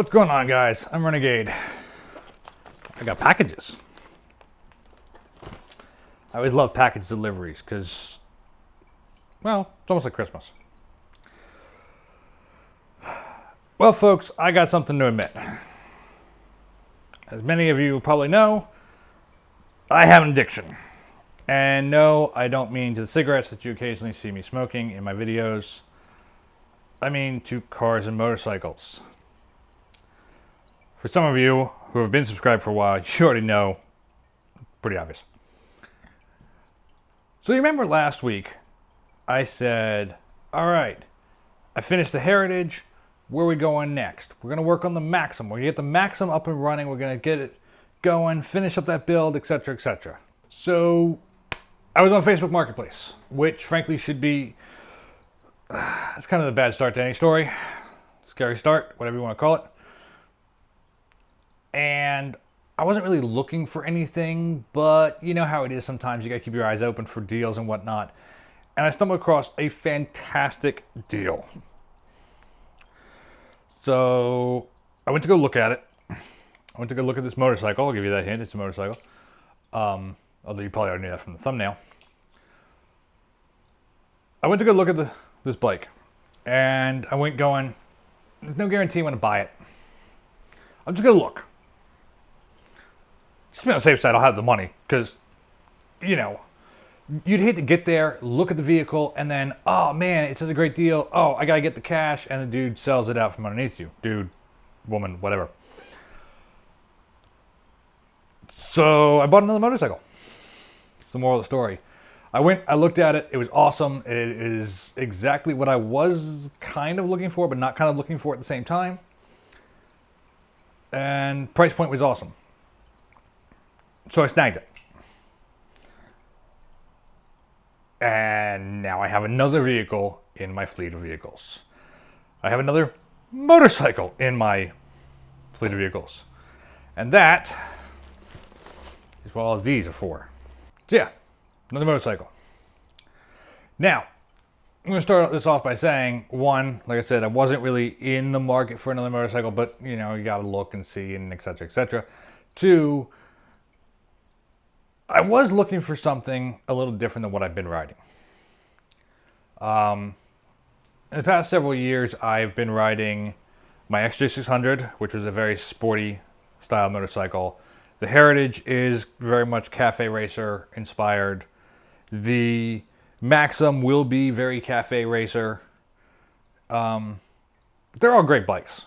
What's going on, guys? I'm Renegade. I got packages. I always love package deliveries because, well, it's almost like Christmas. Well, folks, I got something to admit. As many of you probably know, I have an addiction. And no, I don't mean to the cigarettes that you occasionally see me smoking in my videos. I mean to cars and motorcycles. For some of you who have been subscribed for a while, you already know. Pretty obvious. So you remember last week, I said, all right, I finished the Heritage. Where are we going next? We're going to work on the Maxim. We're going to get the Maxim up and running. We're going to get it going, finish up that build, etc., etc. So I was on Facebook Marketplace, which frankly should be, it's kind of the bad start to any story. Scary start, whatever you want to call it. And I wasn't really looking for anything, but you know how it is sometimes. You got to keep your eyes open for deals and whatnot. And I stumbled across a fantastic deal. So I went to go look at it. I went to go look at this motorcycle. I'll give you that hint. It's a motorcycle. Although you probably already knew that from the thumbnail. I went to go look at this bike. And I went going, there's no guarantee I'm going to buy it. I'm just going to look. Just to be on the safe side, I'll have the money. Because, you know, you'd hate to get there, look at the vehicle, and then, oh man, it's such a great deal. Oh, I got to get the cash. And the dude sells it out from underneath you. Dude, woman, whatever. So I bought another motorcycle. It's the moral of the story. I looked at it. It was awesome. It is exactly what I was kind of looking for, but not kind of looking for at the same time. And price point was awesome. So I snagged it. And now I have another vehicle in my fleet of vehicles. I have another motorcycle in my fleet of vehicles. And that is what all of these are for. So yeah, another motorcycle. Now, I'm going to start this off by saying, one, like I said, I wasn't really in the market for another motorcycle, but, you know, you got to look and see and et cetera, et cetera. Two, I was looking for something a little different than what I've been riding. In the past several years, I've been riding my XJ600, which was a very sporty style motorcycle. The Heritage is very much cafe racer inspired. The Maxim will be very cafe racer. They're all great bikes,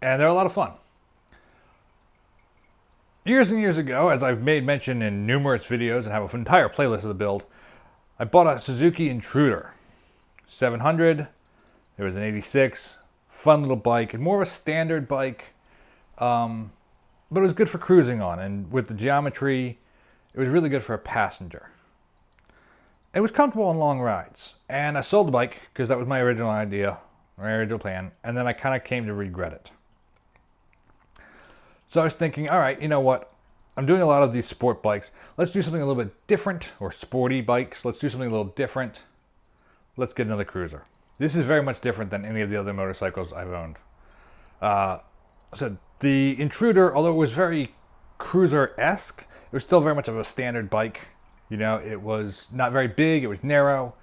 and they're a lot of fun. Years and years ago, as I've made mention in numerous videos and have an entire playlist of the build, I bought a Suzuki Intruder 700. It was an 86, fun little bike, and more of a standard bike, but it was good for cruising on, and with the geometry, it was really good for a passenger. It was comfortable on long rides, and I sold the bike because that was my original idea, my original plan, and then I kind of came to regret it. So I was thinking, all right, you know what? I'm doing a lot of these sport bikes. Let's do something a little bit different, or sporty bikes. Let's do something a little different. Let's get another cruiser. This is very much different than any of the other motorcycles I've owned. So the Intruder, although it was very cruiser-esque, it was still very much of a standard bike. You know, it was not very big. It was narrow.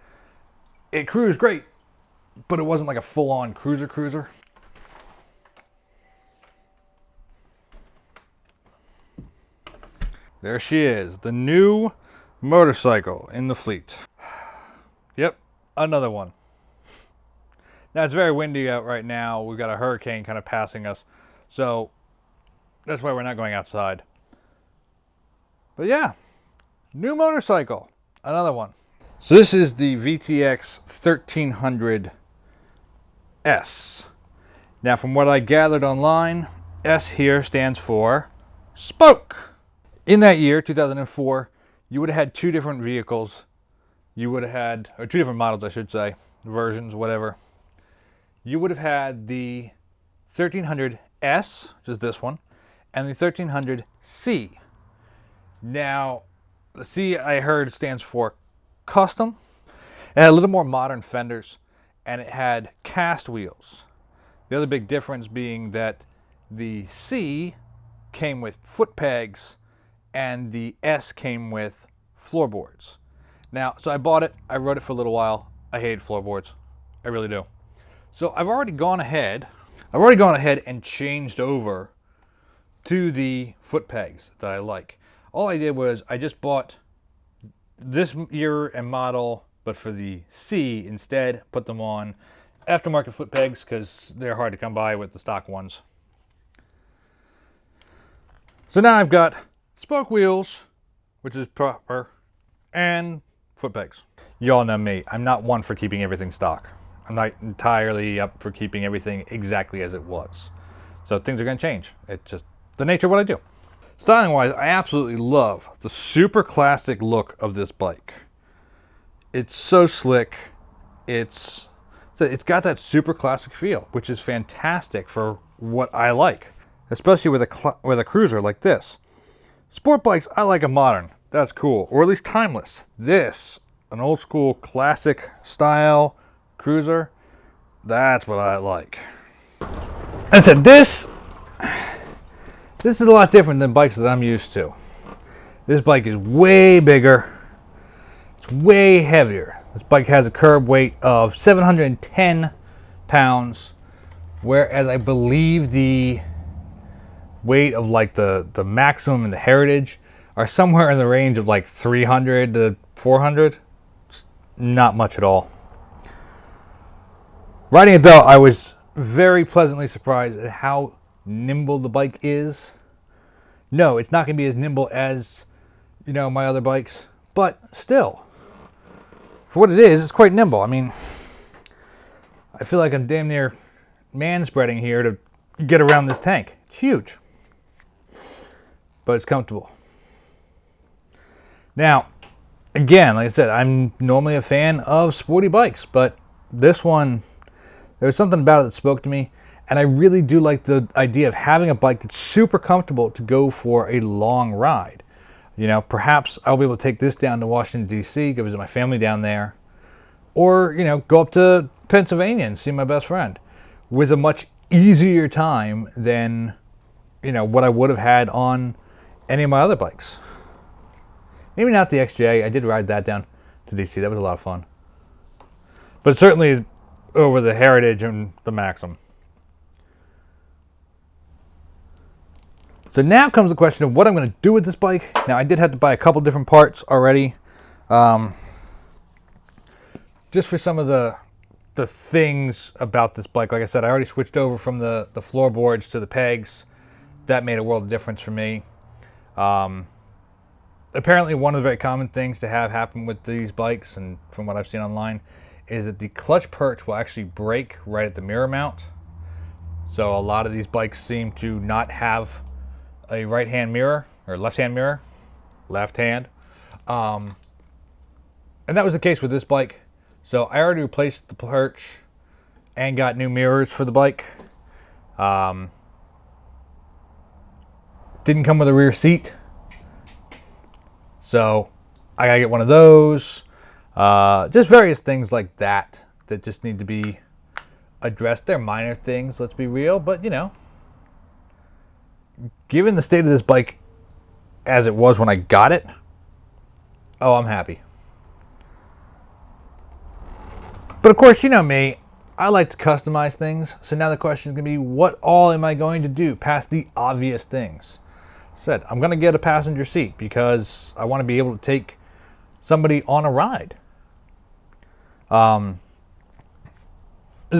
It cruised great, but it wasn't like a full-on cruiser. There she is, the new motorcycle in the fleet. Yep, another one. Now it's very windy out right now. We've got a hurricane kind of passing us, so that's why we're not going outside. But yeah, new motorcycle, another one. So this is the VTX 1300S. Now from what I gathered online, S here stands for spoke. In that year, 2004, you would have had two different vehicles. You would have had, or two different models, I should say, versions, whatever. You would have had the 1300S, which is this one, and the 1300C. Now, the C I heard stands for custom. It had a little more modern fenders, and it had cast wheels. The other big difference being that The C came with foot pegs, and the S came with floorboards. Now, so I bought it, I rode it for a little while. I hated floorboards. I really do. So I've already gone ahead and changed over to the foot pegs that I like. All I did was I just bought this year and model, but for the C instead, put them on aftermarket foot pegs because they're hard to come by with the stock ones. So now I've got spoke wheels, which is proper, and foot pegs. You all know me. I'm not one for keeping everything stock. I'm not entirely up for keeping everything exactly as it was. So things are going to change. It's just the nature of what I do. Styling wise, I absolutely love the super classic look of this bike. It's so slick. It's got that super classic feel, which is fantastic for what I like, especially with a cruiser like this. Sport bikes, I like a modern. That's cool, or at least timeless. This, an old school classic style cruiser, that's what I like. I said this is a lot different than bikes that I'm used to. This bike is way bigger. It's way heavier. This bike has a curb weight of 710 pounds, whereas I believe the weight of like the Maxim and the Heritage are somewhere in the range of like 300 to 400. It's not much at all. Riding it though, I was very pleasantly surprised at how nimble the bike is. No, it's not going to be as nimble as, you know, my other bikes, but still, for what it is, it's quite nimble. I mean, I feel like I'm damn near man-spreading here to get around this tank. It's huge, but it's comfortable. Now, again, like I said, I'm normally a fan of sporty bikes, but this one, there was something about it that spoke to me. And I really do like the idea of having a bike that's super comfortable to go for a long ride. You know, perhaps I'll be able to take this down to Washington, D.C., go visit my family down there. Or, you know, go up to Pennsylvania and see my best friend with a much easier time than, you know, what I would have had on any of my other bikes. Maybe not the XJ. I did ride that down to D.C. That was a lot of fun. But certainly over the Heritage and the Maxim. So now comes the question of what I'm going to do with this bike. Now, I did have to buy a couple different parts already. Just for some of the things about this bike. Like I said, I already switched over from the floorboards to the pegs. That made a world of difference for me. Apparently, one of the very common things to have happen with these bikes, and from what I've seen online, is that the clutch perch will actually break right at the mirror mount. So a lot of these bikes seem to not have a right-hand mirror, or left-hand mirror, left-hand. And that was the case with this bike. So I already replaced the perch and got new mirrors for the bike. Didn't come with a rear seat. So I gotta get one of those. Just various things like that that just need to be addressed. They're minor things, let's be real, but you know, given the state of this bike as it was when I got it, oh, I'm happy. But of course, you know me, I like to customize things. So now the question is going to be, what all am I going to do past the obvious things? Said, I'm going to get a passenger seat because I want to be able to take somebody on a ride. There's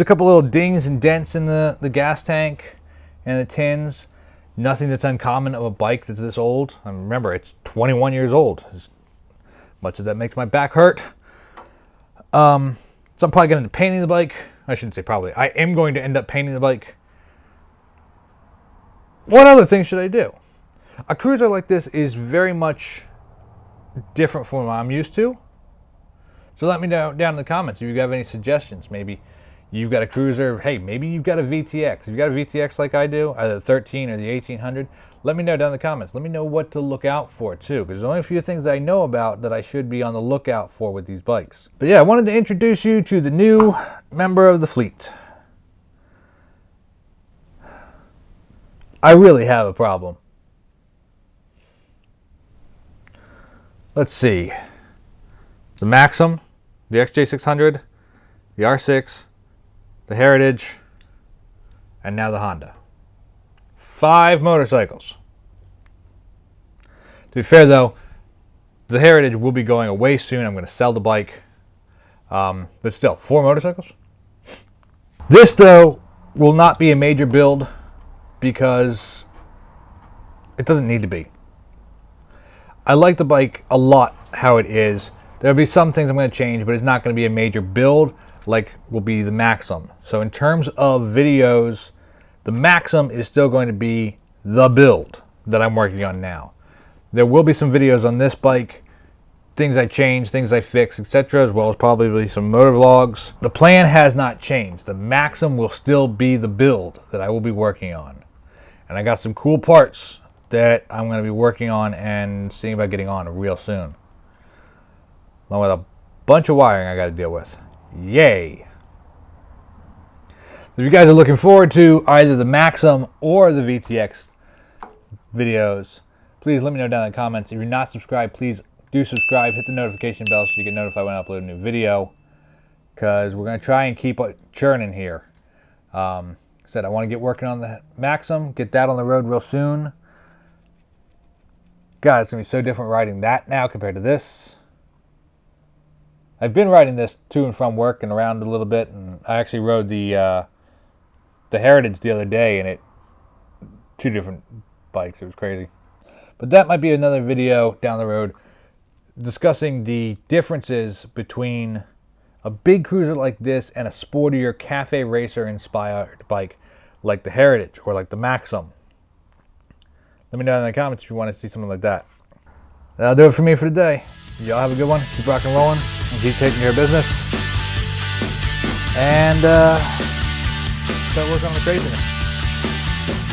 a couple little dings and dents in the gas tank and the tins. Nothing that's uncommon of a bike that's this old. I remember, it's 21 years old. As much as that makes my back hurt. So I'm probably going to end up painting the bike. I shouldn't say probably. I am going to end up painting the bike. What other things should I do? A cruiser like this is very much different from what I'm used to. So let me know down in the comments if you have any suggestions. Maybe you've got a cruiser. Hey, maybe you've got a VTX. If you've got a VTX like I do, either the 13 or the 1800, let me know down in the comments. Let me know what to look out for too, because there's only a few things that I know about that I should be on the lookout for with these bikes. But yeah, I wanted to introduce you to the new member of the fleet. I really have a problem. Let's see. The Maxim, the XJ600, the R6, the Heritage, and now the Honda. 5 motorcycles. To be fair though, the Heritage will be going away soon. I'm going to sell the bike. But still, 4 motorcycles? This though will not be a major build because it doesn't need to be. I like the bike a lot how it is. There'll be some things I'm going to change, but it's not going to be a major build like will be the Maxim. So in terms of videos, the Maxim is still going to be the build that I'm working on now. There will be some videos on this bike, things I change, things I fix, etc., as well as probably some motor vlogs. The plan has not changed. The Maxim will still be the build that I will be working on. And I got some cool parts that I'm going to be working on and seeing about getting on real soon. Along with a bunch of wiring I got to deal with. Yay! If you guys are looking forward to either the Maxim or the VTX videos, please let me know down in the comments. If you're not subscribed, please do subscribe. Hit the notification bell so you get notified when I upload a new video. Because we're going to try and keep it churning here. Said I want to get working on the Maxim, get that on the road real soon. God, it's going to be so different riding that now compared to this. I've been riding this to and from work and around a little bit, and I actually rode the Heritage the other day, and 2 different bikes. It was crazy. But that might be another video down the road discussing the differences between a big cruiser like this and a sportier cafe racer inspired bike like the Heritage or like the Maxim. Let me know in the comments if you want to see something like that. That'll do it for me for today. Y'all have a good one. Keep rocking and rolling and keep taking care of business. And start working on the craziness.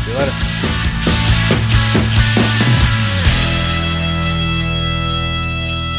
See you later.